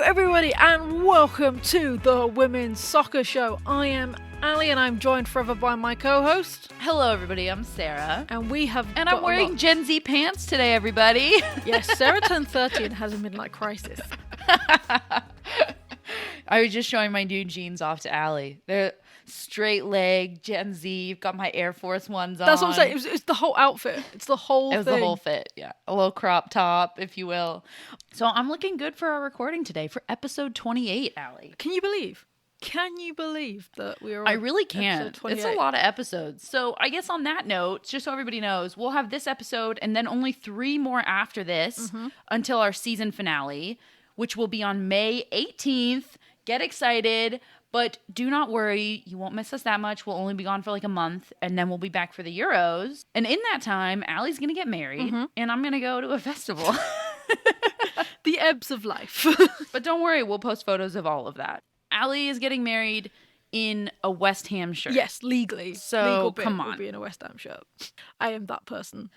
everybody, and welcome to the Women's Soccer Show. I am Ali, and I'm joined forever by my co-host. Hello, everybody. I'm Sarah. And we have And I'm wearing Gen Z pants today, everybody. Yes, Sarah turned 30 and has a midlife crisis. I was just showing my new jeans off to Ali. They're straight leg, Gen Z. You've got my Air Force Ones on. That's what I'm saying. It's the whole outfit. It's the whole thing. It was the whole fit, yeah. A little crop top, if you will. So I'm looking good for our recording today for episode 28, Ali. Can you believe? Can you believe that we are on I really can't. It's a lot of episodes. So I guess on that note, just so everybody knows, we'll have this episode and then only 3 more after this until our season finale, which will be on May 18th. Get excited, but do not worry. You won't miss us that much. We'll only be gone for like a month, and then we'll be back for the Euros. And in that time, Allie's going to get married, and I'm going to go to a festival. The ebbs of life. But don't worry. We'll post photos of all of that. Allie is getting married in a West Ham shirt. Yes, legally. So, Legal come on. Will be in a West Ham shirt. I am that person.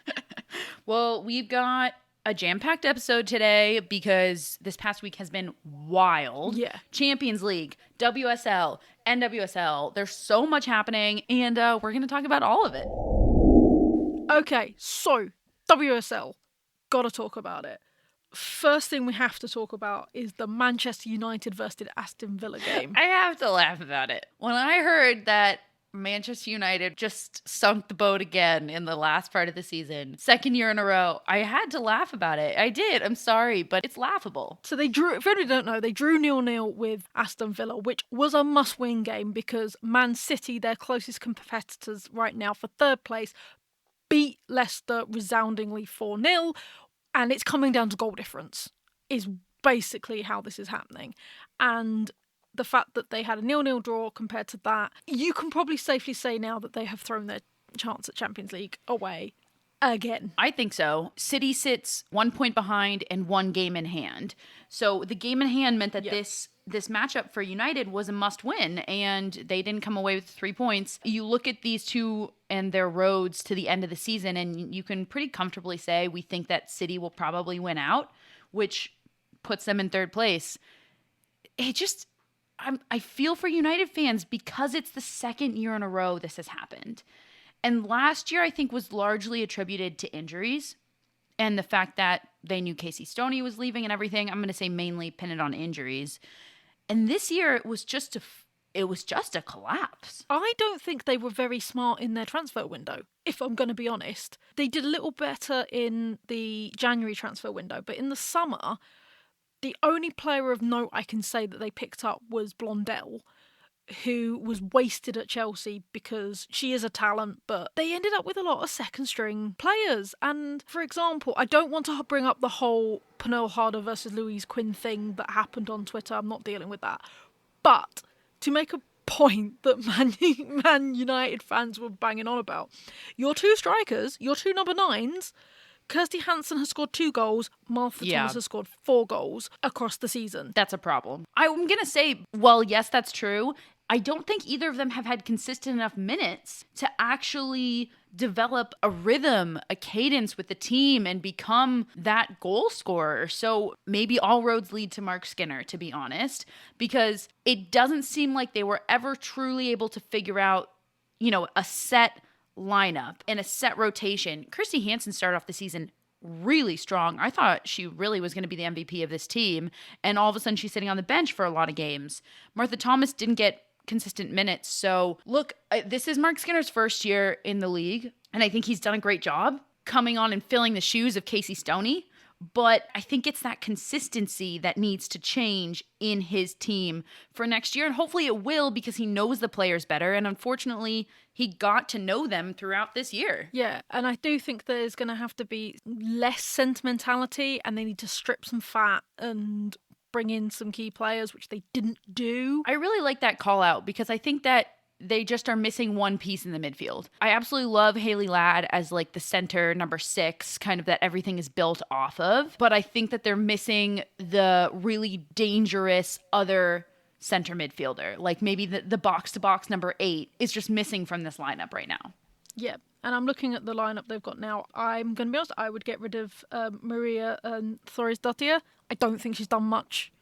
Well, we've got a jam-packed episode today because this past week has been wild. Yeah. Champions League, WSL, NWSL. There's so much happening, and we're going to talk about all of it. Okay, so WSL. Gotta talk about it. First thing we have to talk about is the Manchester United versus Aston Villa game. I have to laugh about it. When I heard that Manchester United just sunk the boat again in the last part of the season, 2nd year in a row, I had to laugh about it. I did. I'm sorry, but it's laughable. So they drew, if anybody don't know, they drew 0-0 with Aston Villa, which was a must-win game because Man City, their closest competitors right now for 3rd place, beat Leicester resoundingly 4-0, and it's coming down to goal difference is basically how this is happening. And the fact that they had a 0-0 draw compared to that, you can probably safely say now that they have thrown their chance at Champions League away again. I think so. City sits 1 point behind and 1 game in hand. So the game in hand meant that this matchup for United was a must-win, and they didn't come away with 3 points. You look at these two and their roads to the end of the season, and you can pretty comfortably say we think that City will probably win out, which puts them in 3rd place. I feel for United fans because it's the 2nd year in a row this has happened. And last year, I think, was largely attributed to injuries and the fact that they knew Casey Stoney was leaving and everything. I'm going to say mainly pin it on injuries. And this year, it was just a collapse. I don't think they were very smart in their transfer window, if I'm going to be honest. They did a little better in the January transfer window, but in the summer, the only player of note I can say that they picked up was Blondell, who was wasted at Chelsea because she is a talent, but they ended up with a lot of second-string players. And, for example, I don't want to bring up the whole Pernille Harder versus Louise Quinn thing that happened on Twitter. I'm not dealing with that. But to make a point that Man United fans were banging on about, your 2 strikers, your 2 number 9s, Kirsty Hansen has scored 2 goals. Martha Thomas has scored 4 goals across the season. That's a problem. I'm going to say, well, yes, that's true. I don't think either of them have had consistent enough minutes to actually develop a rhythm, a cadence with the team and become that goal scorer. So maybe all roads lead to Mark Skinner, to be honest, because it doesn't seem like they were ever truly able to figure out, a set lineup and a set rotation. Kirsty Hansen started off the season really strong. I thought she really was going to be the MVP of this team, and all of a sudden she's sitting on the bench for a lot of games. Martha Thomas didn't get consistent minutes. So look, this is Mark Skinner's 1st year in the league, and I think he's done a great job coming on and filling the shoes of Casey Stoney. But I think it's that consistency that needs to change in his team for next year. And hopefully it will, because he knows the players better. And unfortunately, he got to know them throughout this year. Yeah, and I do think there's going to have to be less sentimentality, and they need to strip some fat and bring in some key players, which they didn't do. I really like that call out because I think that they just are missing one piece in the midfield. I absolutely love Hayley Ladd as like the center number 6, kind of that everything is built off of. But I think that they're missing the really dangerous other center midfielder. Like maybe the box-to-box number 8 is just missing from this lineup right now. Yeah, and I'm looking at the lineup they've got now. I'm going to be honest, I would get rid of Maria Thorisdottir. I don't think she's done much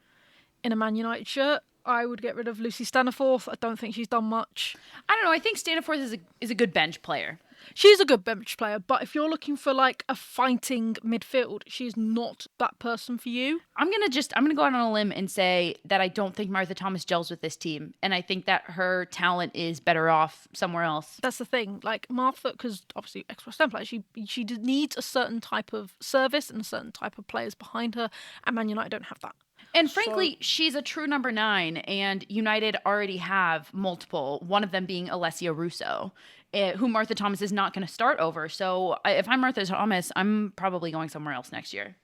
in a Man United shirt, I would get rid of Lucy Staniforth. I don't think she's done much. I don't know. I think Staniforth is a good bench player. She's a good bench player, but if you're looking for like a fighting midfield, she's not that person for you. I'm gonna go out on a limb and say that I don't think Martha Thomas gels with this team, and I think that her talent is better off somewhere else. That's the thing. Like Martha, because obviously ex-West Ham player, she needs a certain type of service and a certain type of players behind her, and Man United don't have that. And frankly, she's a true number 9, and United already have multiple, one of them being Alessia Russo, who Martha Thomas is not going to start over. So if I'm Martha Thomas, I'm probably going somewhere else next year.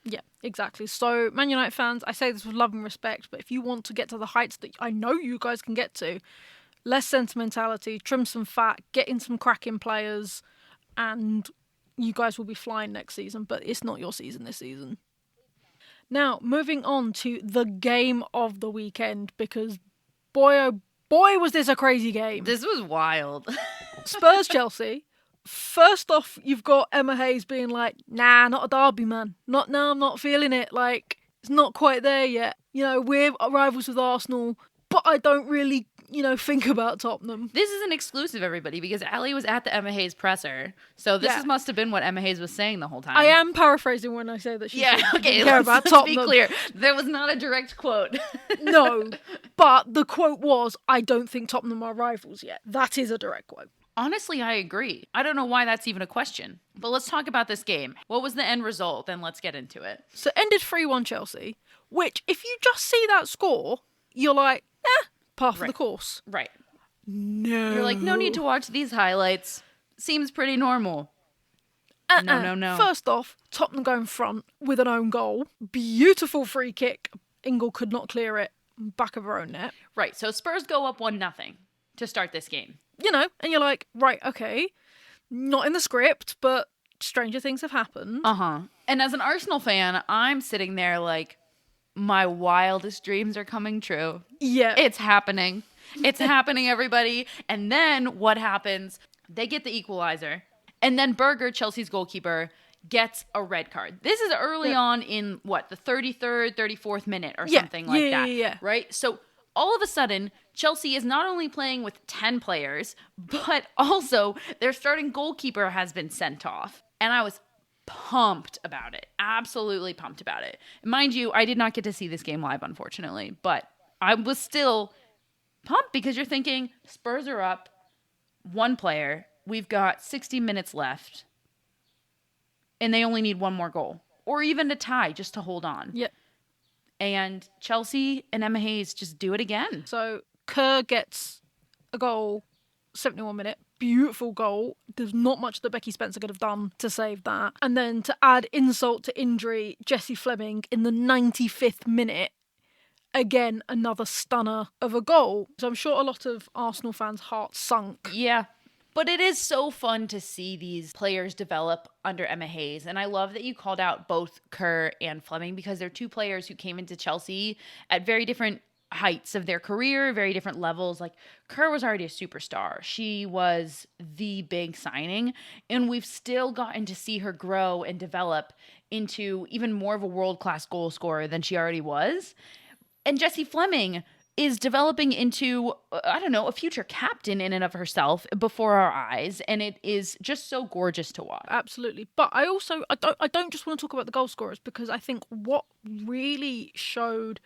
Yeah, exactly. So Man United fans, I say this with love and respect, but if you want to get to the heights that I know you guys can get to, less sentimentality, trim some fat, get in some cracking players, and you guys will be flying next season, but it's not your season this season. Now, moving on to the game of the weekend, because boy, oh boy, was this a crazy game. This was wild. Spurs Chelsea. First off, you've got Emma Hayes being like, nah, not a derby, man. I'm not feeling it. Like, it's not quite there yet. You know, we're rivals with Arsenal, but I don't really, think about Tottenham. This is an exclusive, everybody, because Ali was at the Emma Hayes presser. So this must have been what Emma Hayes was saying the whole time. I am paraphrasing when I say that she didn't care about Tottenham. Let's be clear. There was not a direct quote. No, but the quote was, I don't think Tottenham are rivals yet. That is a direct quote. Honestly, I agree. I don't know why that's even a question. But let's talk about this game. What was the end result? Then let's get into it. So it ended 3-1 Chelsea, which if you just see that score, you're like, par for the course. Right. No. You're like, no need to watch these highlights. Seems pretty normal. No. First off, Tottenham go in front with an own goal. Beautiful free kick. Ingle could not clear it. Back of her own net. Right, so Spurs go up 1-0 to start this game. And you're like, right, okay. Not in the script, but stranger things have happened. Uh-huh. And as an Arsenal fan, I'm sitting there like, my wildest dreams are coming true. Yeah. It's happening. It's happening, everybody. And then what happens? They get the equalizer. And then Berger, Chelsea's goalkeeper, gets a red card. This is early on in, the 33rd, 34th minute or something like that. Yeah. Right? So all of a sudden, Chelsea is not only playing with 10 players, but also their starting goalkeeper has been sent off. And I was pumped about it. Absolutely pumped about it. Mind you, I did not get to see this game live, unfortunately, but I was still pumped because you're thinking, Spurs are up, one player, we've got 60 minutes left, and they only need one more goal, or even a tie just to hold on. Yeah. And Chelsea and Emma Hayes just do it again. So Kerr gets a goal, 71 minute. Beautiful goal. There's not much that Becky Spencer could have done to save that. And then to add insult to injury, Jessie Fleming in the 95th minute. Again, another stunner of a goal. So I'm sure a lot of Arsenal fans' hearts sunk. Yeah. But it is so fun to see these players develop under Emma Hayes. And I love that you called out both Kerr and Fleming because they're two players who came into Chelsea at very different heights of their career, very different levels. Like Kerr was already a superstar. She was the big signing. And we've still gotten to see her grow and develop into even more of a world-class goal scorer than she already was. And Jessie Fleming is developing into, a future captain in and of herself before our eyes. And it is just so gorgeous to watch. Absolutely. But I don't just want to talk about the goal scorers because I think what really showed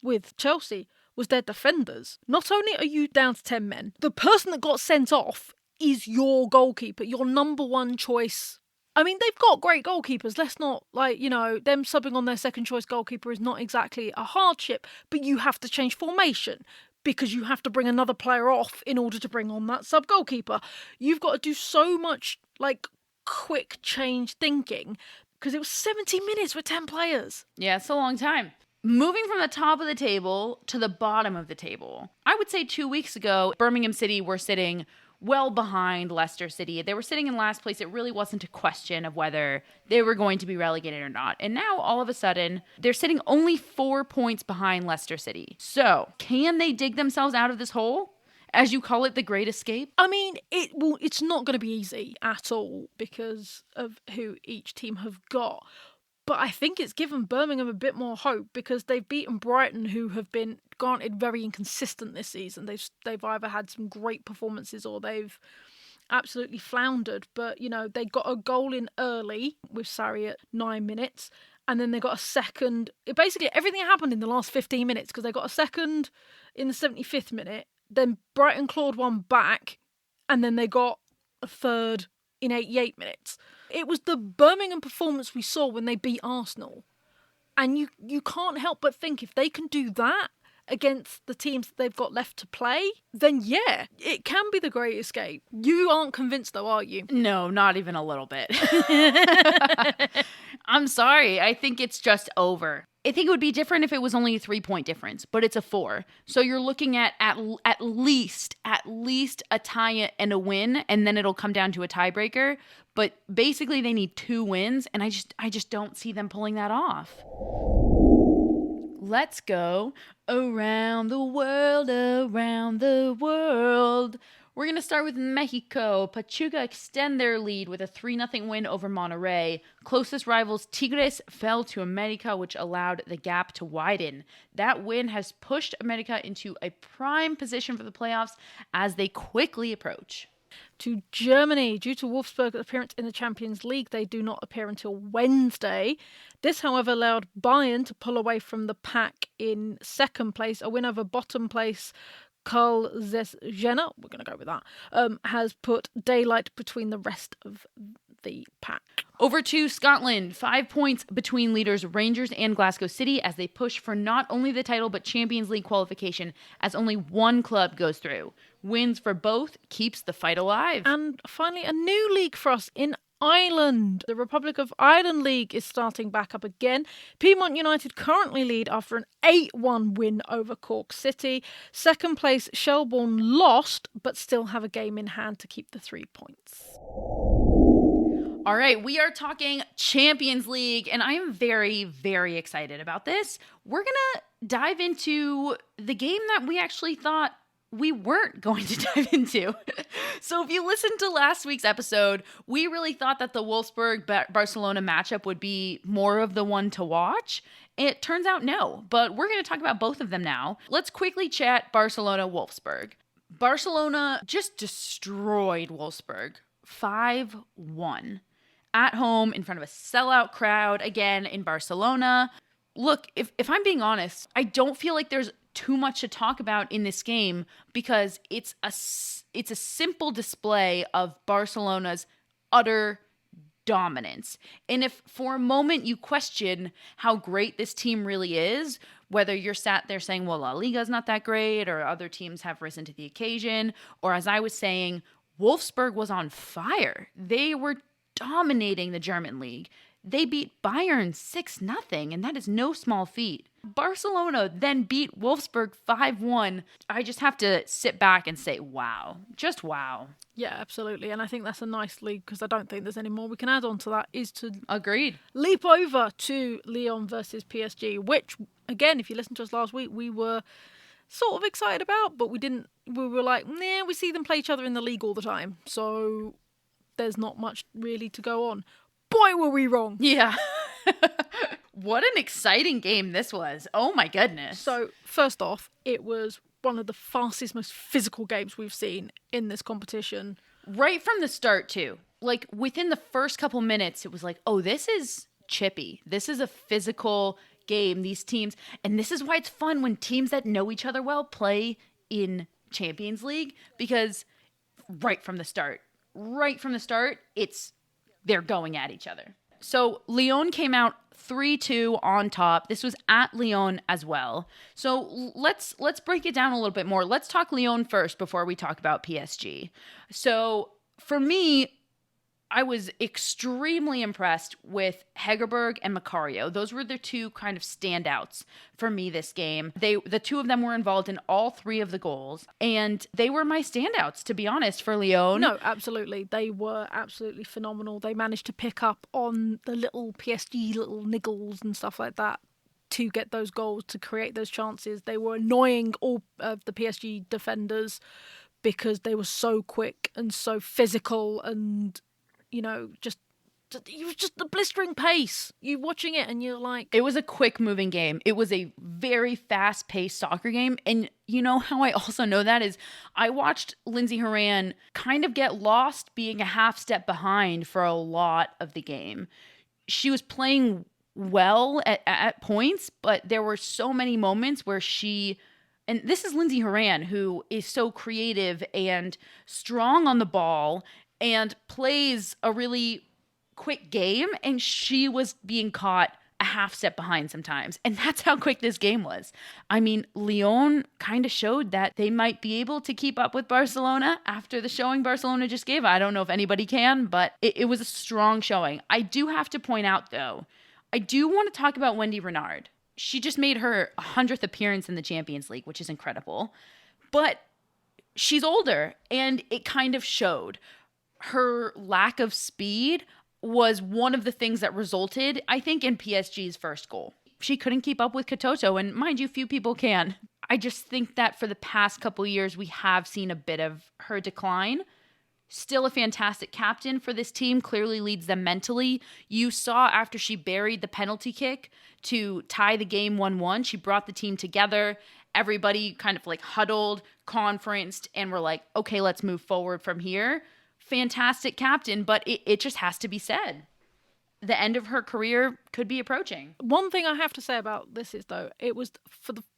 with Chelsea was their defenders. Not only are you down to 10 men, the person that got sent off is your goalkeeper, your number one choice. I mean, they've got great goalkeepers. Let's not, them subbing on their second choice goalkeeper is not exactly a hardship, but you have to change formation because you have to bring another player off in order to bring on that sub goalkeeper. You've got to do so much, quick change thinking because it was 70 minutes with 10 players. Yeah, it's a long time. Moving from the top of the table to the bottom of the table. I would say 2 weeks ago, Birmingham City were sitting well behind Leicester City. They were sitting in last place. It really wasn't a question of whether they were going to be relegated or not. And now, all of a sudden, they're sitting only 4 points behind Leicester City. So, can they dig themselves out of this hole? As you call it, the Great Escape? I mean, it's not going to be easy at all because of who each team have got. But I think it's given Birmingham a bit more hope because they've beaten Brighton, who have been, granted, very inconsistent this season. They've either had some great performances or they've absolutely floundered. But, they got a goal in early with Sarri at 9 minutes. And then they got a second. Basically, everything happened in the last 15 minutes because they got a second in the 75th minute. Then Brighton clawed one back. And then they got a third in 88 minutes. It was the Birmingham performance we saw when they beat Arsenal. And you can't help but think if they can do that against the teams that they've got left to play, then yeah, it can be the great escape. You aren't convinced though, are you? No, not even a little bit. I'm sorry. I think it's just over. I think it would be different if it was only a 3-point difference, but it's a 4. So you're looking at least a tie and a win, and then it'll come down to a tiebreaker. But basically, they need 2 wins, and I just don't see them pulling that off. Let's go around the world, around the world. We're going to start with Mexico. Pachuca extend their lead with a 3-0 win over Monterrey. Closest rivals Tigres fell to America, which allowed the gap to widen. That win has pushed America into a prime position for the playoffs as they quickly approach. To Germany. Due to Wolfsburg's appearance in the Champions League, they do not appear until Wednesday. This, however, allowed Bayern to pull away from the pack in second place. A win over bottom place Karl Zesjena, we're going to go with that, has put daylight between the rest of the pack. Over to Scotland, 5 points between leaders Rangers and Glasgow City as they push for not only the title but Champions League qualification, as only one club goes through. Wins for both keeps the fight alive. And finally, a new league for us in Ireland. The Republic of Ireland League is starting back up again. Piedmont United currently lead after an 8-1 win over Cork City. Second place, Shelbourne lost, but still have a game in hand to keep the 3 points. All right, we are talking Champions League, and I am very, very excited about this. We're going to dive into the game that we actually thought we weren't going to dive into. So if you listened to last week's episode, we really thought that the Wolfsburg-Barcelona matchup would be more of the one to watch. It turns out no, but we're going to talk about both of them now. Let's quickly chat Barcelona-Wolfsburg. Barcelona just destroyed Wolfsburg 5-1. At home, in front of a sellout crowd, again in Barcelona. Look, if I'm being honest, I don't feel like there's too much to talk about in this game because it's a simple display of Barcelona's utter dominance. And if for a moment you question how great this team really is, whether you're sat there saying, well, La Liga's not that great, or other teams have risen to the occasion, or as I was saying, Wolfsburg was on fire. They were dominating the German league. They beat Bayern 6-0, and that is no small feat. Barcelona then beat Wolfsburg 5-1. I just have to sit back and say, wow. Just wow. Yeah, absolutely. And I think that's a nice league because I don't think there's any more we can add on to that is to Agreed. Leap over to Lyon versus PSG, which, again, if you listened to us last week, we were sort of excited about, but we were like, nah, we see them play each other in the league all the time. So there's not much really to go on. Boy, were we wrong. Yeah. What an exciting game this was. Oh my goodness. So, first off, it was one of the fastest, most physical games we've seen in this competition. Right from the start, too. Like, within the first couple minutes, it was like, oh, this is chippy. This is a physical game. These teams, and this is why it's fun when teams that know each other well play in Champions League, because right from the start, they're going at each other. So Lyon came out 3-2 on top. This was at Lyon as well. So let's break it down a little bit more. Let's talk Lyon first before we talk about PSG. So for me, I was extremely impressed with Hegerberg and Macario. Those were the two kind of standouts for me this game. The two of them were involved in all 3 of the goals, and they were my standouts, to be honest, for Lyon. No, absolutely. They were absolutely phenomenal. They managed to pick up on the little PSG little niggles and stuff like that to get those goals, to create those chances. They were annoying all of the PSG defenders because they were so quick and so physical and, just just the blistering pace. You watching it and you're like... It was a quick moving game. It was a very fast paced soccer game. And you know how I also know that is I watched Lindsey Horan kind of get lost being a half step behind for a lot of the game. She was playing well at points, but there were so many moments where and this is Lindsey Horan, who is so creative and strong on the ball and plays a really quick game, and she was being caught a half step behind sometimes. And that's how quick this game was. I mean, Lyon kind of showed that they might be able to keep up with Barcelona after the showing Barcelona just gave. I don't know if anybody can, but it was a strong showing. I do have to point out, though, I do want to talk about Wendy Renard. She just made her 100th appearance in the Champions League, which is incredible. But she's older, and it kind of showed. Her lack of speed was one of the things that resulted, I think, in PSG's first goal. She couldn't keep up with Katoto, and mind you, few people can. I just think that for the past couple years, we have seen a bit of her decline. Still a fantastic captain for this team, clearly leads them mentally. You saw after she buried the penalty kick to tie the game 1-1, she brought the team together. Everybody kind of like huddled, conferenced, and were like, okay, let's move forward from here. Fantastic captain, but it just has to be said. The end of her career could be approaching. One thing I have to say about this is, though, it was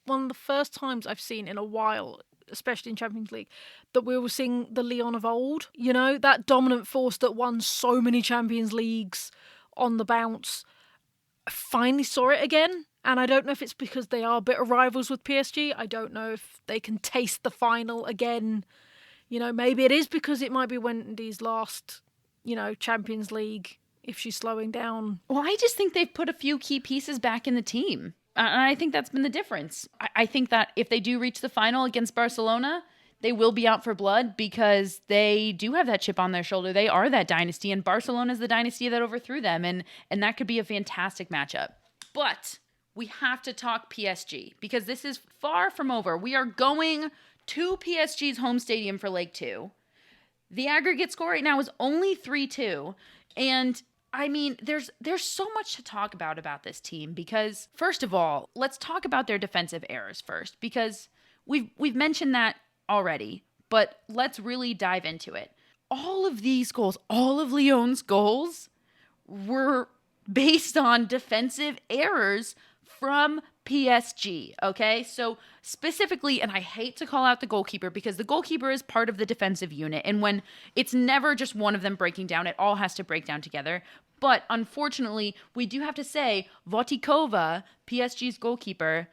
one of the first times I've seen in a while, especially in Champions League, that we were seeing the Lyon of old. You know, that dominant force that won so many Champions Leagues on the bounce. I finally saw it again. And I don't know if it's because they are bitter rivals with PSG. I don't know if they can taste the final again. You know, maybe it is because it might be Wendy's last, Champions League, if she's slowing down. Well, I just think they've put a few key pieces back in the team. And I think that's been the difference. I think that if they do reach the final against Barcelona, they will be out for blood because they do have that chip on their shoulder. They are that dynasty, and Barcelona is the dynasty that overthrew them. And that could be a fantastic matchup. But we have to talk PSG because this is far from over. We are going to PSG's home stadium for Leg 2. The aggregate score right now is only 3-2. And I mean, there's so much to talk about this team because, first of all, let's talk about their defensive errors first because we've mentioned that already, but let's really dive into it. All of these goals, all of Lyon's goals were based on defensive errors from PSG, okay? So specifically, and I hate to call out the goalkeeper because the goalkeeper is part of the defensive unit, and when it's never just one of them breaking down, it all has to break down together. But unfortunately, we do have to say Votikova, PSG's goalkeeper,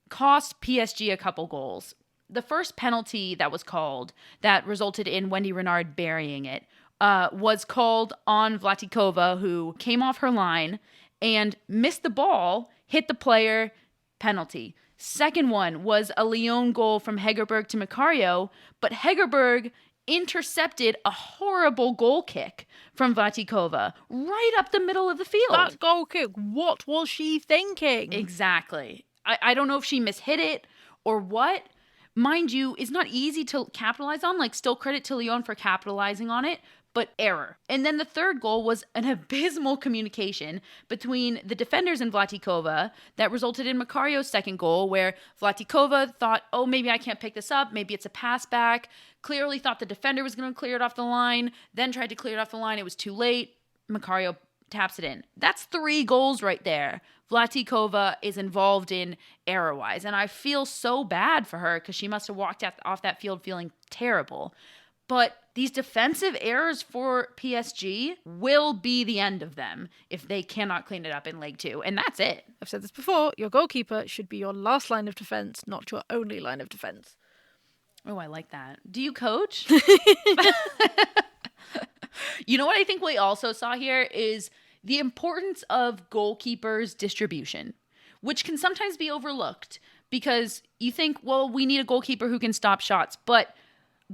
cost PSG a couple goals. The first penalty that was called that resulted in Wendy Renard burying it was called on Vlatikova, who came off her line and missed the ball, hit the player, penalty. Second one was a Lyon goal from Hegerberg to Macario, but Hegerberg intercepted a horrible goal kick from Vlatikova right up the middle of the field. That goal kick, what was she thinking? Exactly. I don't know if she mishit it or what. Mind you, it's not easy to capitalize on, still credit to Lyon for capitalizing on it, but error. And then the third goal was an abysmal communication between the defenders and Vlatikova that resulted in Macario's second goal, where Vlatikova thought, oh, maybe I can't pick this up, maybe it's a pass back, clearly thought the defender was going to clear it off the line, then tried to clear it off the line, it was too late, Macario taps it in. That's 3 goals right there. Vlatikova is involved in error-wise, and I feel so bad for her because she must have walked off that field feeling terrible. But these defensive errors for PSG will be the end of them if they cannot clean it up in Leg 2, and that's it. I've said this before, your goalkeeper should be your last line of defense, not your only line of defense. Oh, I like that. Do you coach? You know what I think we also saw here is the importance of goalkeepers' distribution, which can sometimes be overlooked because you think, well, we need a goalkeeper who can stop shots, but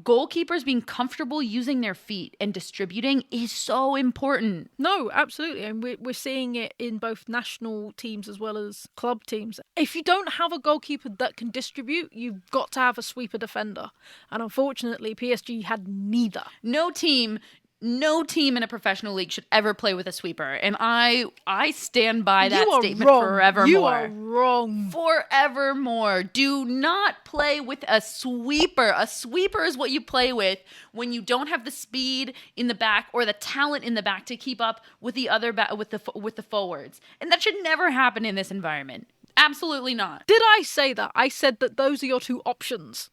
goalkeepers being comfortable using their feet and distributing is so important. No, absolutely. And we're seeing it in both national teams as well as club teams. If you don't have a goalkeeper that can distribute, you've got to have a sweeper defender. And unfortunately, PSG had neither. No team no team in a professional league should ever play with a sweeper. And I stand by that statement wrong. forevermore. You are wrong. Forevermore. Do not play with a sweeper. A sweeper is what you play with when you don't have the speed in the back or the talent in the back to keep up with the other with the forwards. And that should never happen in this environment. Absolutely not. Did I say that? I said that those are your two options.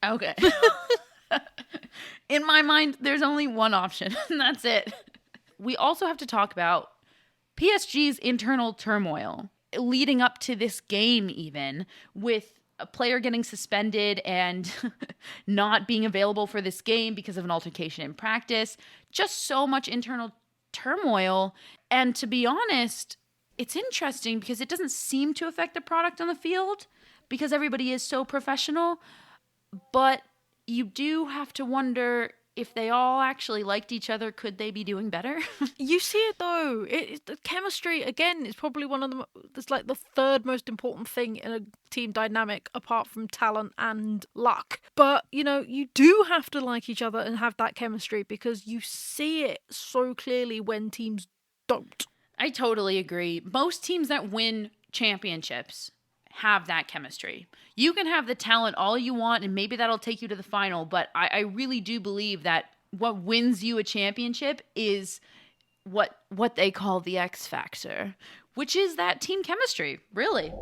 Okay. In my mind, there's only one option, and that's it. We also have to talk about PSG's internal turmoil leading up to this game, even with a player getting suspended and not being available for this game because of an altercation in practice. Just so much internal turmoil. And to be honest, it's interesting because it doesn't seem to affect the product on the field because everybody is so professional. But you do have to wonder if they all actually liked each other, could they be doing better? You see it though. The chemistry, again, is probably one of the, it's like the third most important thing in a team dynamic apart from talent and luck. But, you do have to like each other and have that chemistry because you see it so clearly when teams don't. I totally agree. Most teams that win championships have that chemistry. You can have the talent all you want, and maybe that'll take you to the final, but I really do believe that what wins you a championship is what they call the X factor, which is that team chemistry, really.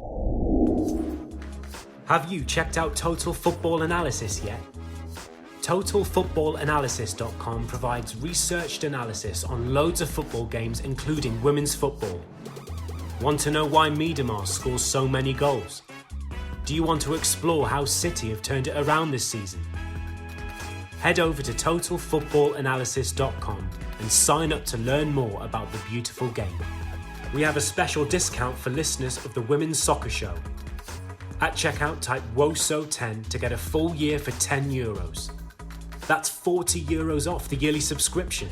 Have you checked out Total Football Analysis yet? TotalFootballAnalysis.com provides researched analysis on loads of football games, including women's football. Want to know why Miedemar scores so many goals? Do you want to explore how City have turned it around this season? Head over to TotalFootballAnalysis.com and sign up to learn more about the beautiful game. We have a special discount for listeners of the Women's Soccer Show. At checkout, type WOSO10 to get a full year for €10. That's €40 off the yearly subscription.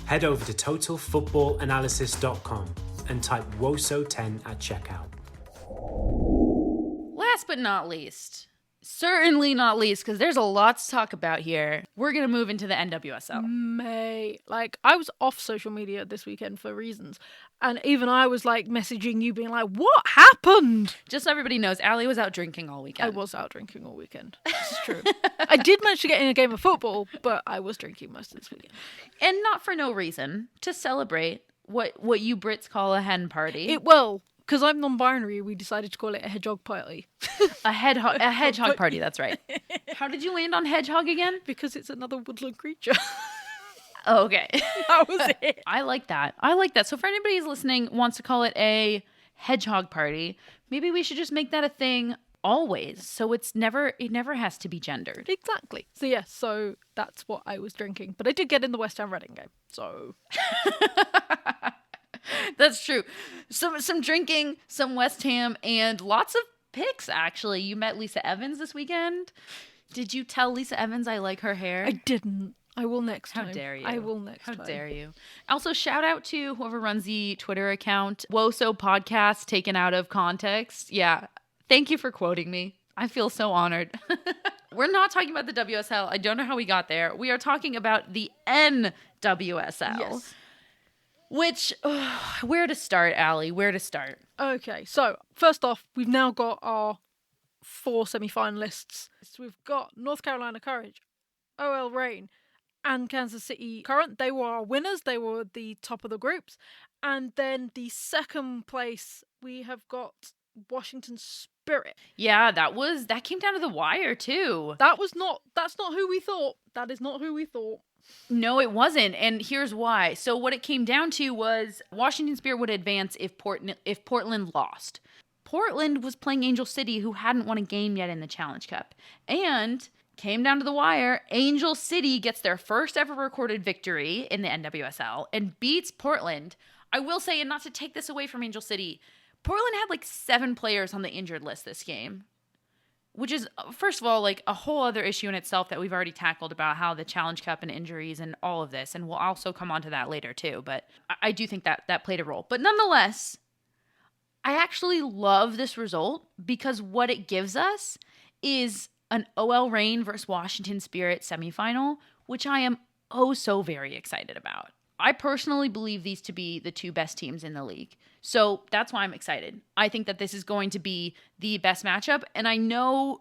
Head over to TotalFootballAnalysis.com and type WOSO10 at checkout. Last but not least, certainly not least, because there's a lot to talk about here, we're going to move into the NWSL. I was off social media this weekend for reasons, and even I was messaging you being like, what happened? Just so everybody knows, Allie was out drinking all weekend. I was out drinking all weekend. This is true. I did manage to get in a game of football, but I was drinking most of this weekend. And not for no reason, to celebrate what you Brits call a hen party. Because I'm non-binary, we decided to call it a hedgehog party. a hedgehog party, that's right. How did you land on hedgehog again? Because it's another woodland creature. Oh, okay. That was it. I like that. So for anybody who's listening, wants to call it a hedgehog party, maybe we should just make that a thing always. So it never has to be gendered. Exactly. So that's what I was drinking. But I did get in the West Ham Reading game, so... That's true. Some drinking, some West Ham, and lots of picks, actually. You met Lisa Evans this weekend. Did you tell Lisa Evans I like her hair? I didn't. I will next time. How dare you? I will next time. How dare you? Also, shout out to whoever runs the Twitter account, WOSO Podcast Taken Out of Context. Yeah. Thank you for quoting me. I feel so honored. We're not talking about the WSL. I don't know how we got there. We are talking about the NWSL. Yes. Which, where to start, Allie? Where to start? Okay, so first off, we've now got our 4 semi-finalists. So we've got North Carolina Courage, OL Reign, and Kansas City Current. They were our winners. They were the top of the groups. And then the second place, we have got Washington Spirit. Yeah, that came down to the wire too. That's not who we thought. That is not who we thought. No, it wasn't. And here's why. So what it came down to was Washington Spirit would advance if Portland lost. Portland was playing Angel City, who hadn't won a game yet in the Challenge Cup. And came down to the wire. Angel City gets their first ever recorded victory in the NWSL and beats Portland. I will say, and not to take this away from Angel City, Portland had 7 players on the injured list this game. Which is, first of all, a whole other issue in itself that we've already tackled about how the Challenge Cup and injuries and all of this. And we'll also come on to that later, too. But I do think that played a role. But nonetheless, I actually love this result because what it gives us is an OL Reign versus Washington Spirit semifinal, which I am oh so very excited about. I personally believe these to be the two best teams in the league. So that's why I'm excited. I think that this is going to be the best matchup. And I know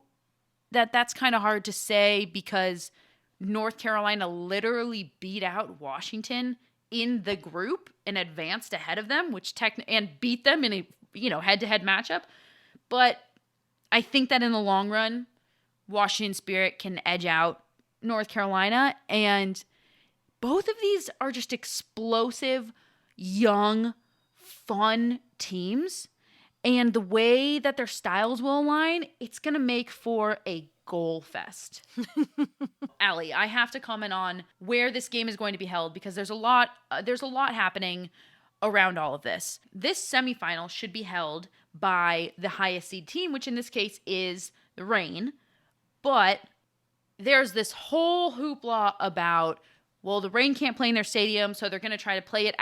that that's kind of hard to say because North Carolina literally beat out Washington in the group and advanced ahead of them, and beat them in a head-to-head matchup. But I think that in the long run, Washington Spirit can edge out North Carolina, and both of these are just explosive, young, fun teams. And the way that their styles will align, it's going to make for a goal fest. Allie, I have to comment on where this game is going to be held because there's a lot happening around all of this. This semifinal should be held by the highest seed team, which in this case is the Reign. But there's this whole hoopla about, well, the Reign can't play in their stadium, so they're going to try to play it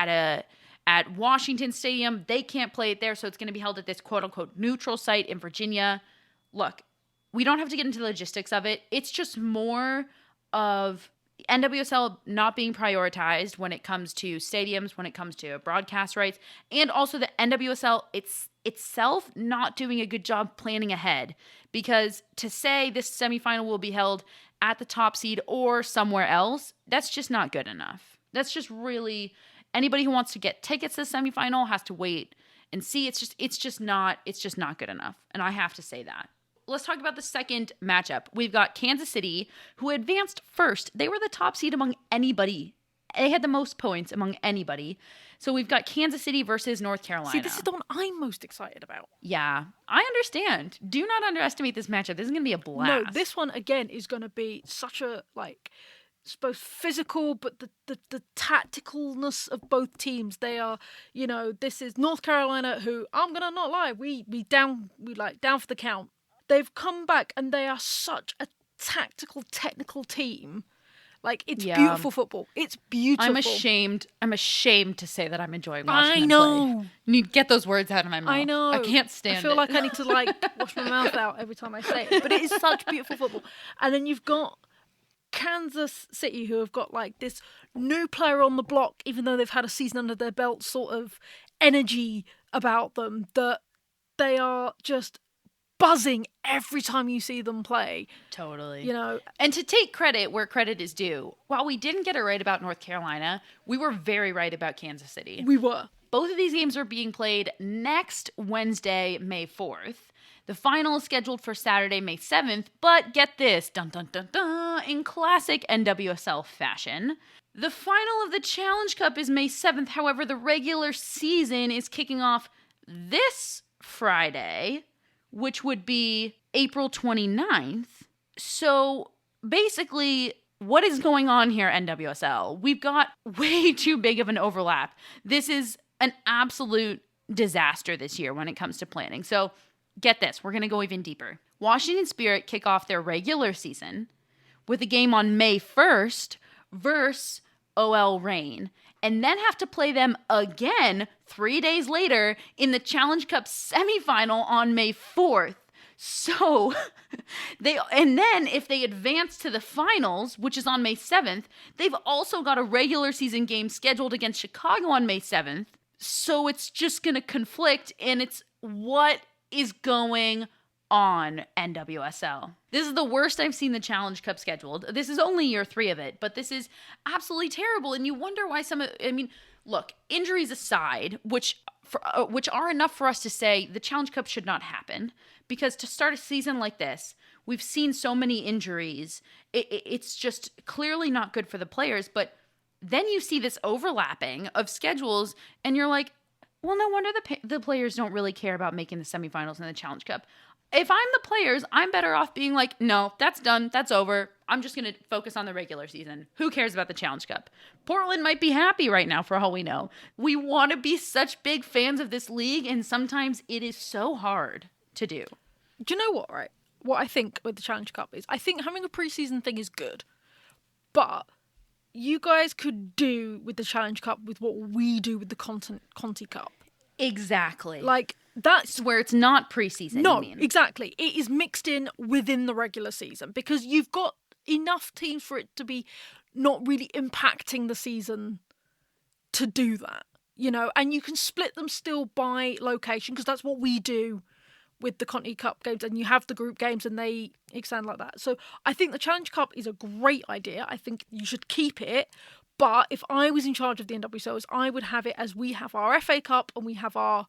at Washington Stadium. They can't play it there, so it's going to be held at this quote-unquote neutral site in Virginia. Look, we don't have to get into the logistics of it. It's just more of NWSL not being prioritized when it comes to stadiums, when it comes to broadcast rights, and also the NWSL itself not doing a good job planning ahead. Because to say this semifinal will be held at the top seed or somewhere else, that's just not good enough. That's just really, anybody who wants to get tickets to the semifinal has to wait and see. It's just not good enough. And I have to say that. Let's talk about the second matchup. We've got Kansas City, who advanced first. They were the top seed among anybody. They had the most points among anybody. So we've got Kansas City versus North Carolina. See, this is the one I'm most excited about. Yeah, I understand. Do not underestimate this matchup. This is going to be a blast. No, this one, again, is going to be such a, it's both physical, but the tacticalness of both teams. They are, this is North Carolina, who, I'm going to not lie, we down for the count. They've come back and they are such a tactical, technical team. It's beautiful football. It's beautiful. I'm ashamed to say that I'm enjoying watching them play. You need to get those words out of my mouth. I know. I can't stand it. I feel like I need to wash my mouth out every time I say it. But it is such beautiful football. And then you've got Kansas City, who have got this new player on the block, even though they've had a season under their belt, sort of energy about them that they are just buzzing every time you see them play. Totally. And to take credit where credit is due, while we didn't get it right about North Carolina, we were very right about Kansas City. We were. Both of these games are being played next Wednesday, May 4th. The final is scheduled for Saturday, May 7th, but get this, dun dun dun dun, in classic NWSL fashion. The final of the Challenge Cup is May 7th. However, the regular season is kicking off this Friday, which would be April 29th. So basically, what is going on here, NWSL? We've got way too big of an overlap. This is an absolute disaster this year when it comes to planning. So get this, we're going to go even deeper. Washington Spirit kick off their regular season with a game on May 1st versus OL Reign, and then have to play them again 3 days later in the Challenge Cup semifinal on May 4th. So then if they advance to the finals, which is on May 7th, they've also got a regular season game scheduled against Chicago on May 7th. So it's just going to conflict, and it's what is going on, NWSL. This is the worst I've seen the Challenge Cup scheduled. This is only year 3 of it, but this is absolutely terrible. And you wonder why look, injuries aside, which are enough for us to say the Challenge Cup should not happen, because to start a season like this, we've seen so many injuries. It's just clearly not good for the players. But then you see this overlapping of schedules, and you're like, well, no wonder the players don't really care about making the semifinals in the Challenge Cup. If I'm the players, I'm better off being like, no, that's done. That's over. I'm just going to focus on the regular season. Who cares about the Challenge Cup? Portland might be happy right now for all we know. We want to be such big fans of this league, and sometimes it is so hard to do. Do you know what, right? What I think with the Challenge Cup is, I think having a preseason thing is good, but you guys could do with the Challenge Cup with what we do with the Conti Cup. Exactly. That's where it's not preseason. No, exactly. It is mixed in within the regular season because you've got enough teams for it to be not really impacting the season to do that, and you can split them still by location, because that's what we do with the Conti Cup games, and you have the group games and they extend like that. So I think the Challenge Cup is a great idea. I think you should keep it. But if I was in charge of the NWSLs, I would have it as we have our FA Cup and we have our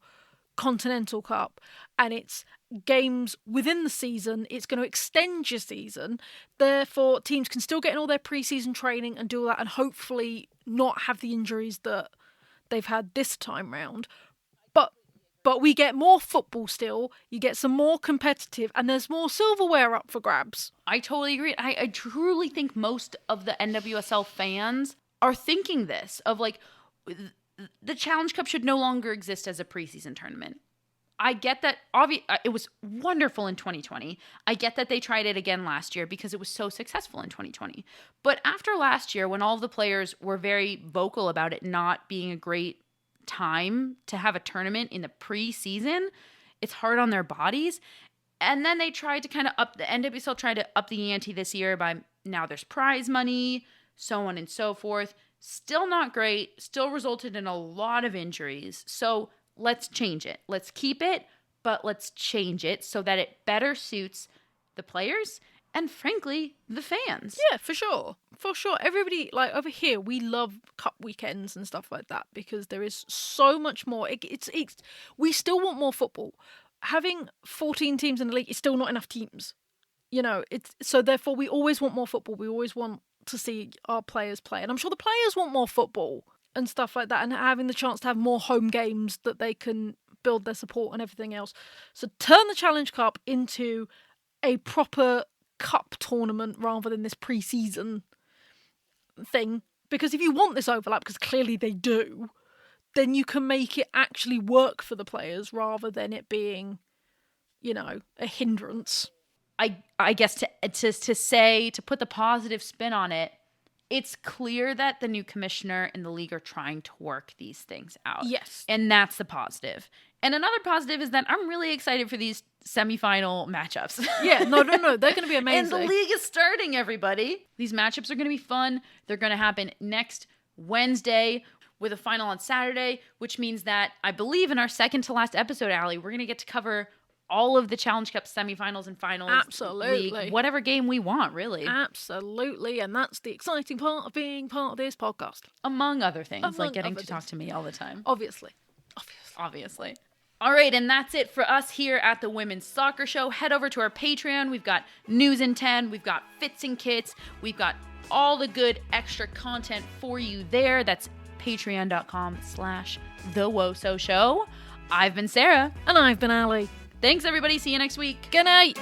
Continental Cup, and it's games within the season. It's going to extend your season. Therefore, teams can still get in all their pre-season training and do all that, and hopefully not have the injuries that they've had this time round. But we get more football still. You get some more competitive, and there's more silverware up for grabs. I totally agree. I truly think most of the NWSL fans are thinking this, of like, the Challenge Cup should no longer exist as a preseason tournament. I get that it was wonderful in 2020. I get that they tried it again last year because it was so successful in 2020. But after last year, when all of the players were very vocal about it not being a great time to have a tournament in the preseason, it's hard on their bodies. And then they tried to kind of the NWSL tried to up the ante this year by now there's prize money, so on and so forth. Still not great, still resulted in a lot of injuries. So let's change it. Let's keep it, but let's change it so that it better suits the players and, frankly, the fans. Yeah, for sure. For sure. Everybody, like, over here, we love cup weekends and stuff like that because there is so much more. We still want more football. Having 14 teams in the league is still not enough teams. So therefore we always want more football. We always want to see our players play. And I'm sure the players want more football and stuff like that, and having the chance to have more home games that they can build their support and everything else. So turn the Challenge Cup into a proper cup tournament rather than this pre-season thing, because if you want this overlap, because clearly they do, then you can make it actually work for the players rather than it being, a hindrance. I guess to put the positive spin on it, it's clear that the new commissioner and the league are trying to work these things out. Yes. And that's the positive. And another positive is that I'm really excited for these semifinal matchups. Yeah, no. They're going to be amazing. And the league is starting, everybody. These matchups are going to be fun. They're going to happen next Wednesday with a final on Saturday, which means that I believe in our second to last episode, Allie, we're going to get to cover all of the Challenge Cup semifinals and finals. Absolutely. League, whatever game we want, really. Absolutely. And that's the exciting part of being part of this podcast. Among other things, like getting to talk to me all the time. Obviously. All right, and that's it for us here at the Women's Soccer Show. Head over to our Patreon. We've got News in 10. We've got Fits and Kits. We've got all the good extra content for you there. That's patreon.com/TheWoso Show. I've been Sarah. And I've been Allie. Thanks, everybody. See you next week. Good night.